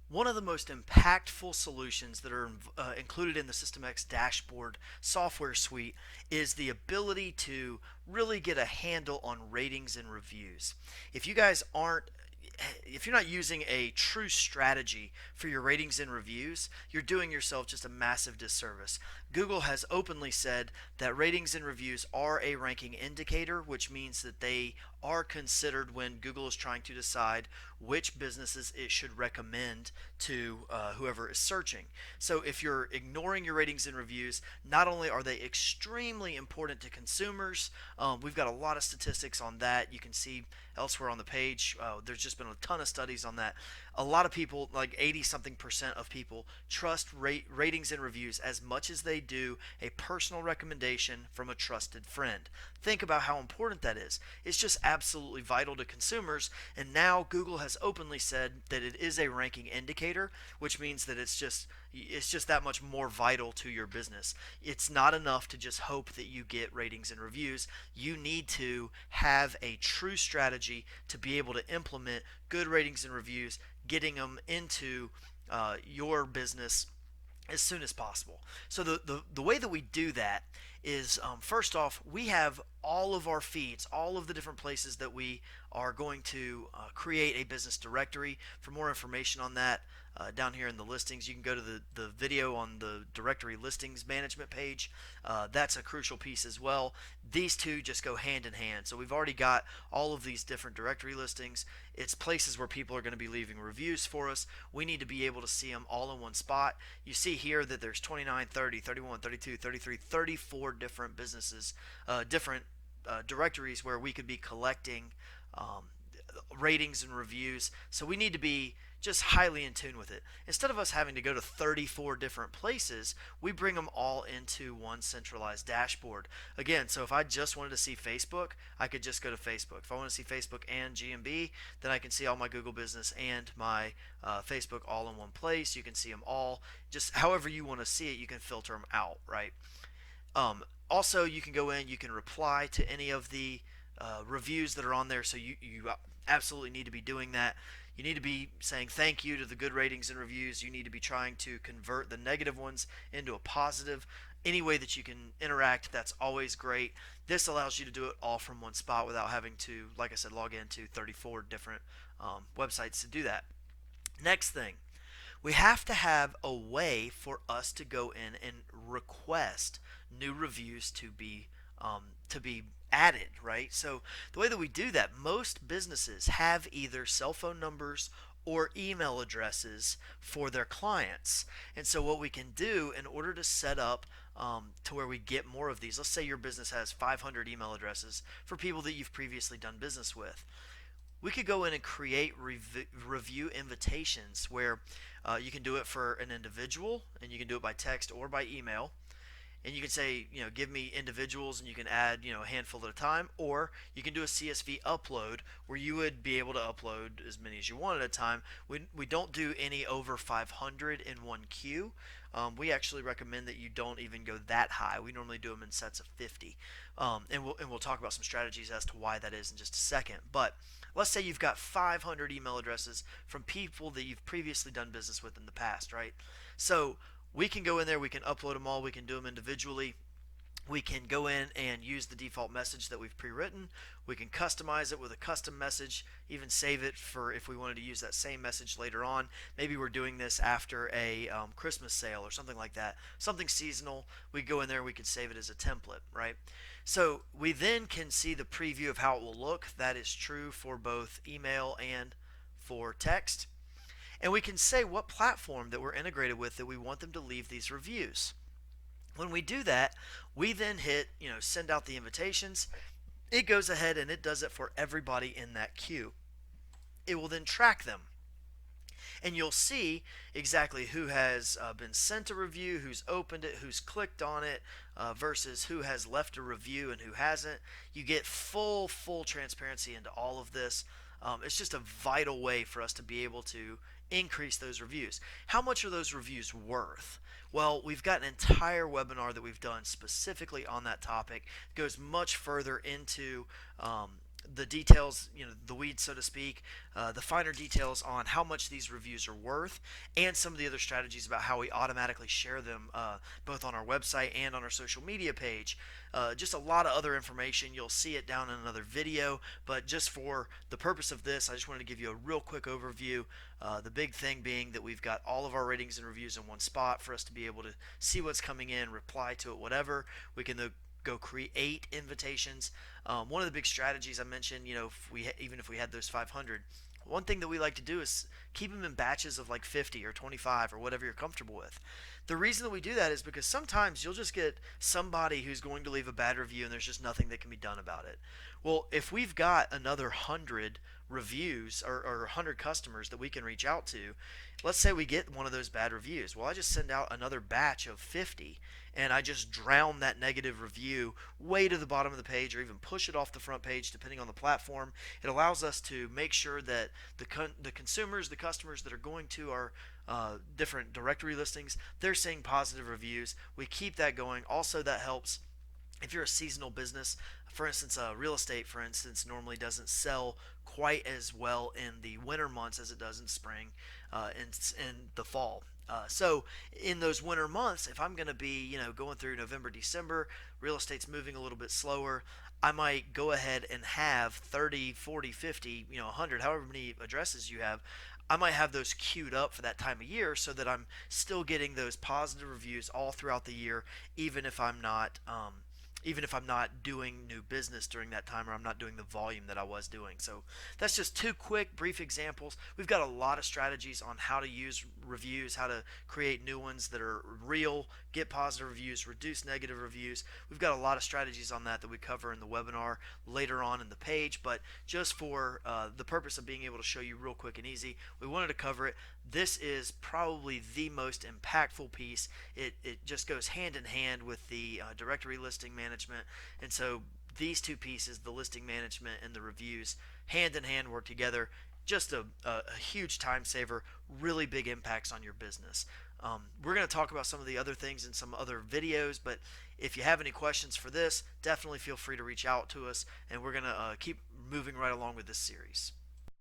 One of the most impactful solutions that are included in the SystemX dashboard software suite is the ability to really get a handle on ratings and reviews. If you guys aren't if you're not using a true strategy for your ratings and reviews, you're doing yourself just a massive disservice. Google has openly said that ratings and reviews are a ranking indicator, which means that they are considered when Google is trying to decide which businesses it should recommend to whoever is searching. So if you're ignoring your ratings and reviews, not only are they extremely important to consumers, we've got a lot of statistics on that. You can see elsewhere on the page. There's just been a ton of studies on that. A lot of people, like 80 something percent of people, trust ratings and reviews as much as they do a personal recommendation from a trusted friend. Think about how important that is. It's just absolutely vital to consumers. And now Google has openly said that it is a ranking indicator, which means that it's just that much more vital to your business. It's not enough to just hope that you get ratings and reviews. You need to have a true strategy to be able to implement good ratings and reviews, getting them into your business as soon as possible. So the way that we do that is first off, we have all of our feeds, all of the different places that we are going to create a business directory. For more information on that, down here in the listings, you can go to the video on the directory listings management page. That's a crucial piece as well. These two just go hand in hand. So we've already got all of these different directory listings. It's places where people are going to be leaving reviews for us. We need to be able to see them all in one spot. You see here that there's 29, 30, 31, 32, 33, 34 different businesses, different directories where we could be collecting um, ratings and reviews. So we need to be just highly in tune with it. Instead of us having to go to 34 different places, we bring them all into one centralized dashboard. Again, so if I just wanted to see Facebook, I could just go to Facebook. If I want to see Facebook and GMB, then I can see all my Google business and my Facebook all in one place. You can see them all. Just however you want to see it, you can filter them out, right? Also, you can go in, you can reply to any of the reviews that are on there. So you absolutely need to be doing that. You need to be saying thank you to the good ratings and reviews. You need to be trying to convert the negative ones into a positive. Any way that you can interact, that's always great. This allows you to do it all from one spot without having to, like I said, log into 34 different websites to do that. Next thing, we have to have a way for us to go in and request new reviews to be added, right? So the way that we do that, most businesses have either cell phone numbers or email addresses for their clients. And so what we can do in order to set up to where we get more of these, let's say your business has 500 email addresses for people that you've previously done business with, we could go in and create review invitations where you can do it for an individual and you can do it by text or by email. And you can say, give me individuals, and you can add, a handful at a time, or you can do a CSV upload where you would be able to upload as many as you want at a time. We don't do any over 500 in one queue. We actually recommend that you don't even go that high. We normally do them in sets of 50, and we'll talk about some strategies as to why that is in just a second. But let's say you've got 500 email addresses from people that you've previously done business with in the past, right? So we can go in there, we can upload them all, we can do them individually. We can go in and use the default message that we've pre-written. We can customize it with a custom message, even save it for if we wanted to use that same message later on. Maybe we're doing this after a Christmas sale or something like that, something seasonal. We go in there and we can save it as a template, right? So we then can see the preview of how it will look. That is true for both email and for text. And we can say what platform that we're integrated with that we want them to leave these reviews. When we do that, we then hit, send out the invitations. It goes ahead and it does it for everybody in that queue. It will then track them. And you'll see exactly who has been sent a review, who's opened it, who's clicked on it, versus who has left a review and who hasn't. You get full transparency into all of this. It's just a vital way for us to be able to increase those reviews. How much are those reviews worth? Well, we've got an entire webinar that we've done specifically on that topic. It goes much further into the details, the weeds, so to speak, the finer details on how much these reviews are worth, and some of the other strategies about how we automatically share them both on our website and on our social media page. Just a lot of other information. You'll see it down in another video, but just for the purpose of this, I just wanted to give you a real quick overview. The big thing being that we've got all of our ratings and reviews in one spot for us to be able to see what's coming in, reply to it, whatever. We can go create invitations. One of the big strategies I mentioned, even if we had those 500, one thing that we like to do is keep them in batches of like 50 or 25 or whatever you're comfortable with. The reason that we do that is because sometimes you'll just get somebody who's going to leave a bad review and there's just nothing that can be done about it. Well, if we've got another 100 reviews or 100 customers that we can reach out to, let's say we get one of those bad reviews. Well, I just send out another batch of 50 and I just drown that negative review way to the bottom of the page or even push it off the front page depending on the platform. It allows us to make sure that the consumers, the customers that are going to our different directory listings, they're seeing positive reviews. We keep that going. Also, that helps if you're a seasonal business. For instance, real estate, for instance, normally doesn't sell quite as well in the winter months as it does in spring and in the fall. So in those winter months, if I'm going to be, going through November, December, real estate's moving a little bit slower, I might go ahead and have 30, 40, 50, 100, however many addresses you have. I might have those queued up for that time of year so that I'm still getting those positive reviews all throughout the year, even if I'm not doing new business during that time, or I'm not doing the volume that I was doing. So that's just two quick, brief examples. We've got a lot of strategies on how to use reviews, how to create new ones that are real, get positive reviews, reduce negative reviews. We've got a lot of strategies on that we cover in the webinar later on in the page, but just for the purpose of being able to show you real quick and easy, we wanted to cover it. This is probably the most impactful piece. It just goes hand in hand with the directory listing management. And so these two pieces, the listing management and the reviews, hand in hand work together. Just a huge time saver, really big impacts on your business. We're going to talk about some of the other things in some other videos, but if you have any questions for this, definitely feel free to reach out to us, and we're going to keep moving right along with this series.